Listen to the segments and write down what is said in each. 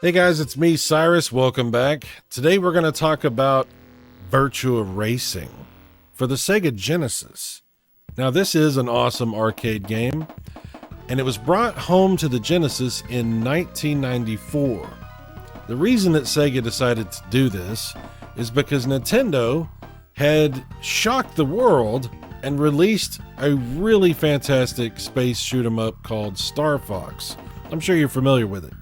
Hey guys, it's me, Cyrus. Welcome back. Today we're going to talk about Virtua Racing for the Sega Genesis. Now, this is an awesome arcade game, and it was brought home to the Genesis in 1994. The reason that Sega decided to do this is because Nintendo had shocked the world and released a really fantastic space shoot 'em up called Star Fox. I'm sure you're familiar with it.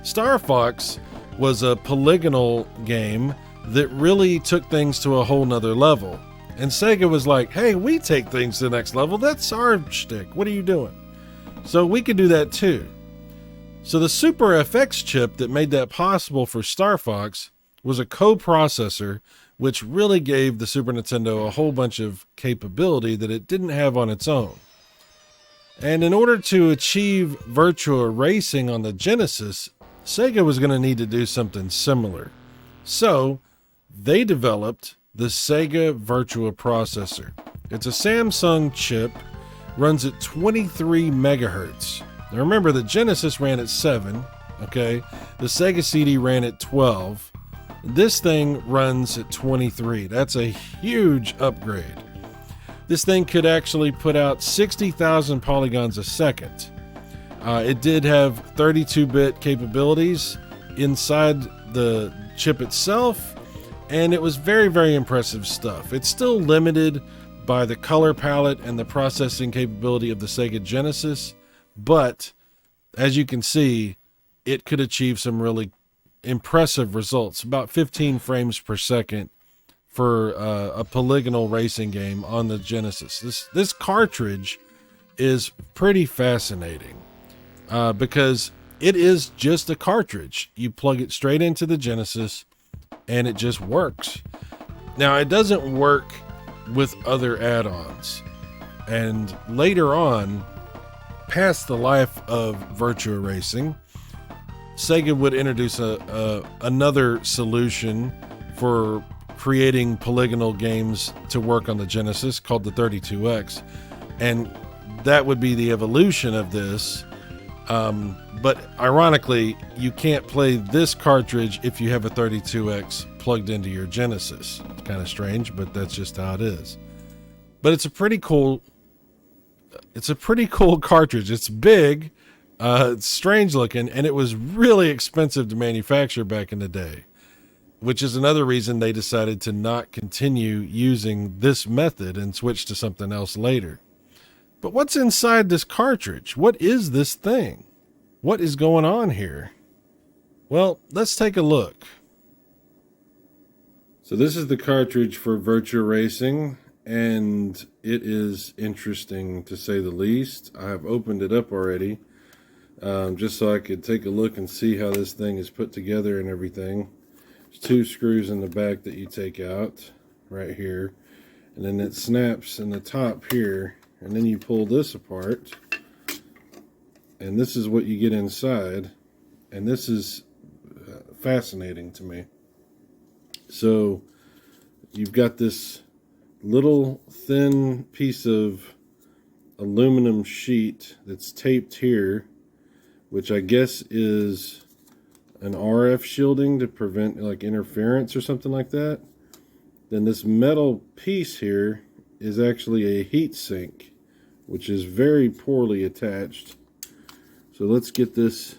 Star Fox was a polygonal game that really took things to a whole nother level. And Sega was like, hey, we take things to the next level. That's our shtick. What are you doing? So we could do that too. So the Super FX chip that made that possible for Star Fox was a coprocessor, which really gave the Super Nintendo a whole bunch of capability that it didn't have on its own. And in order to achieve Virtua Racing on the Genesis, Sega was going to need to do something similar. So they developed the Sega Virtua processor. It's a Samsung chip, runs at 23 megahertz. Now remember, the Genesis ran at 7, okay? The Sega CD ran at 12. This thing runs at 23. That's a huge upgrade. This thing could actually put out 60,000 polygons a second. It did have 32-bit capabilities inside the chip itself, and it was very, very impressive stuff. It's still limited by the color palette and the processing capability of the Sega Genesis, but as you can see, it could achieve some really impressive results, about 15 frames per second for a polygonal racing game on the Genesis. This cartridge is pretty fascinating. Because it is just a cartridge. You plug it straight into the Genesis and it just works. Now, it doesn't work with other add-ons. And later on, past the life of Virtua Racing, Sega would introduce another solution for creating polygonal games to work on the Genesis called the 32X. And that would be the evolution of this. But ironically, you can't play this cartridge if you have a 32X plugged into your Genesis. It's kind of strange, but that's just how it is. But it's a pretty cool cartridge. It's big, it's strange looking, and it was really expensive to manufacture back in the day, which is another reason they decided to not continue using this method and switch to something else later. But what's inside this cartridge? What is this thing? What is going on here? Well, let's take a look. So this is the cartridge for Virtua Racing, and it is interesting to say the least. I have opened it up already, just so I could take a look and see how this thing is put together and everything. There's 2 screws in the back that you take out right here, and then it snaps in the top here. And then you pull this apart, and this is what you get inside, and this is fascinating to me. So you've got this little thin piece of aluminum sheet that's taped here, which I guess is an RF shielding to prevent like interference or something like that. Then this metal piece here is actually a heat sink, which is very poorly attached. So let's get this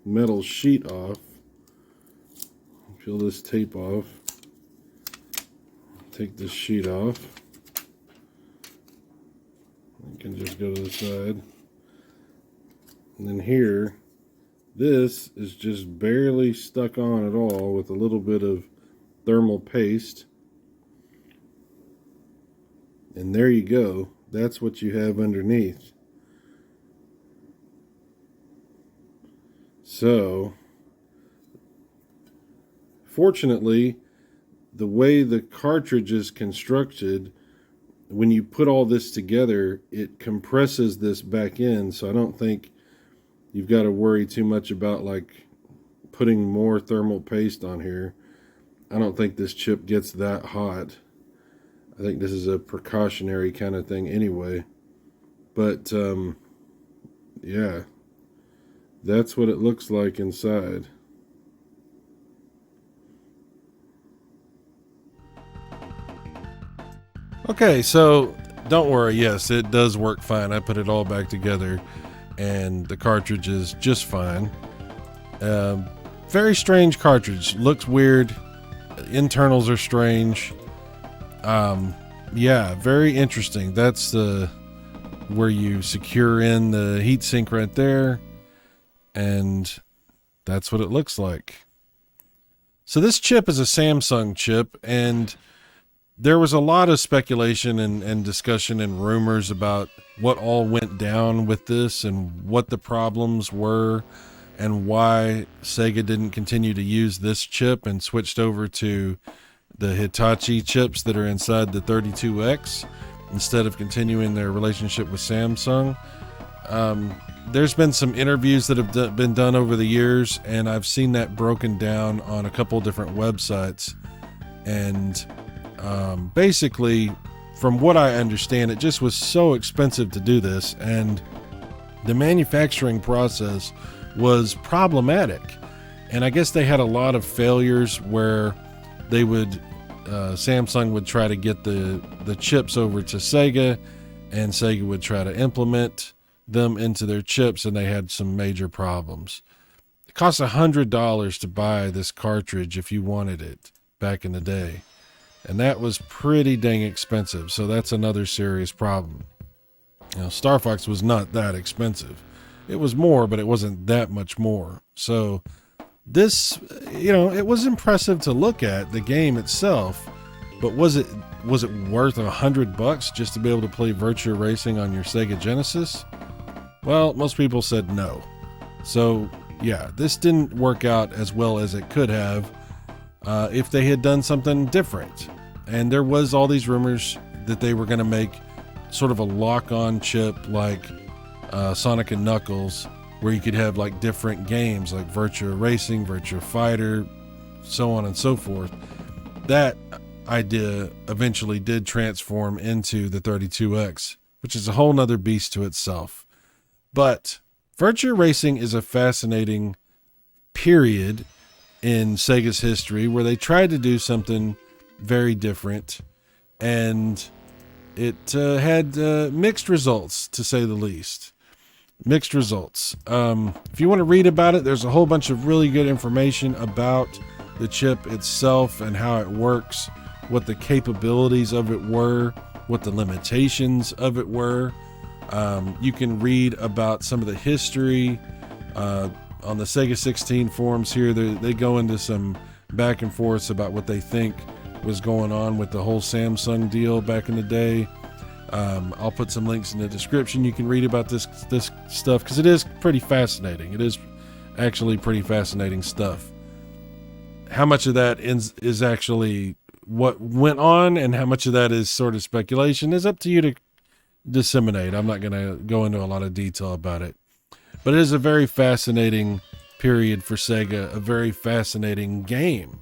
metal sheet off. Peel this tape off. Take this sheet off. You can just go to the side. And then here, this is just barely stuck on at all with a little bit of thermal paste. And there you go. That's what you have underneath. So, fortunately, the way the cartridge is constructed, when you put all this together, it compresses this back in, so I don't think you've got to worry too much about like putting more thermal paste on here. I don't think this chip gets that hot. I think this is a precautionary kind of thing anyway. But, yeah, that's what it looks like inside. Okay, so don't worry. Yes, it does work fine. I put it all back together, and the cartridge is just fine. Very strange cartridge. Looks weird. Internals are strange. Yeah, very interesting. That's the where you secure in the heatsink right there, and that's what it looks like. So this chip is a Samsung chip, and there was a lot of speculation and discussion and rumors about what all went down with this and what the problems were and why Sega didn't continue to use this chip and switched over to the Hitachi chips that are inside the 32X instead of continuing their relationship with Samsung. There's been some interviews that have been done over the years, and I've seen that broken down on a couple different websites. And basically, from what I understand, it just was so expensive to do this, and the manufacturing process was problematic. And I guess they had a lot of failures where they would Samsung would try to get the chips over to Sega, and Sega would try to implement them into their chips, and they had some major problems. It cost $100 to buy this cartridge if you wanted it back in the day, and that was pretty dang expensive. So that's another serious problem. You know, Star Fox was not that expensive. It was more, but it wasn't that much more. So this, you know, it was impressive to look at the game itself, but was it worth $100 just to be able to play Virtua Racing on your Sega Genesis? Well, most people said no. So yeah, this didn't work out as well as it could have if they had done something different. And there was all these rumors that they were going to make sort of a lock-on chip like Sonic and Knuckles, where you could have like different games like Virtua Racing, Virtua Fighter, so on and so forth. That idea eventually did transform into the 32X, which is a whole nother beast to itself. But Virtua Racing is a fascinating period in Sega's history where they tried to do something very different, and it had mixed results, to say the least. Mixed results. If you want to read about it, there's a whole bunch of really good information about the chip itself and how it works, what the capabilities of it were, what the limitations of it were. You can read about some of the history on the Sega 16 forums here. They go into some back and forths about what they think was going on with the whole Samsung deal back in the day. I'll put some links in the description. You can read about this stuff because it is pretty fascinating. It is actually pretty fascinating stuff. How much of that is actually what went on and how much of that is sort of speculation is up to you to disseminate. I'm not going to go into a lot of detail about it, but it is a very fascinating period for Sega, a very fascinating game.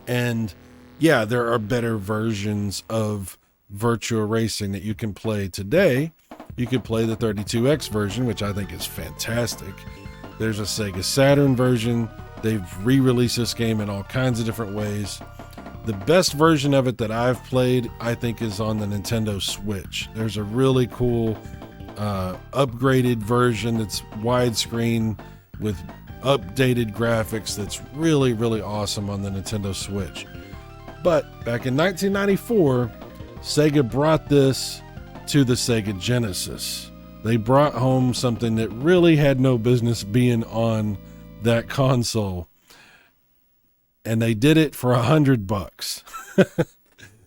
And yeah, there are better versions of Virtua Racing that you can play today. You could play the 32X version, which I think is fantastic. There's a Sega Saturn version. They've re-released this game in all kinds of different ways. The best version of it that I've played, I think, is on the Nintendo Switch. There's a really cool upgraded version that's widescreen with updated graphics that's really, really awesome on the Nintendo Switch. But back in 1994, Sega brought this to the Sega Genesis. They brought home something that really had no business being on that console, and they did it for $100.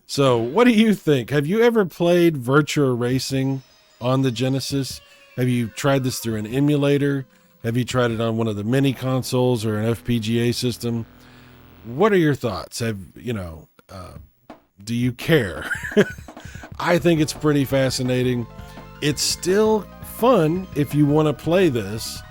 So what do you think? Have you ever played Virtua Racing on the Genesis? Have you tried this through an emulator? Have you tried it on one of the mini consoles or an FPGA system? What are your thoughts? Do you care? I think it's pretty fascinating. It's still fun if you want to play this,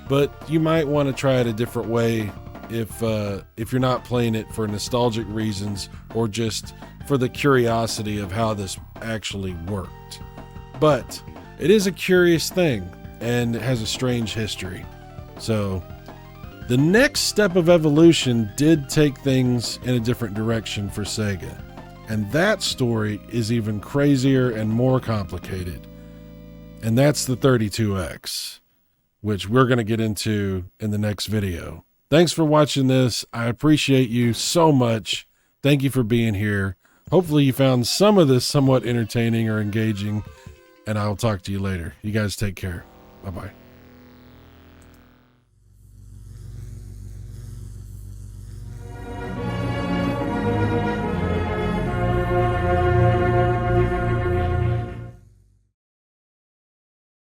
but you might want to try it a different way if you're not playing it for nostalgic reasons or just for the curiosity of how this actually worked. But it is a curious thing and it has a strange history. So the next step of evolution did take things in a different direction for Sega. And that story is even crazier and more complicated. And that's the 32X, which we're going to get into in the next video. Thanks for watching this. I appreciate you so much. Thank you for being here. Hopefully you found some of this somewhat entertaining or engaging, and I'll talk to you later. You guys take care. Bye-bye.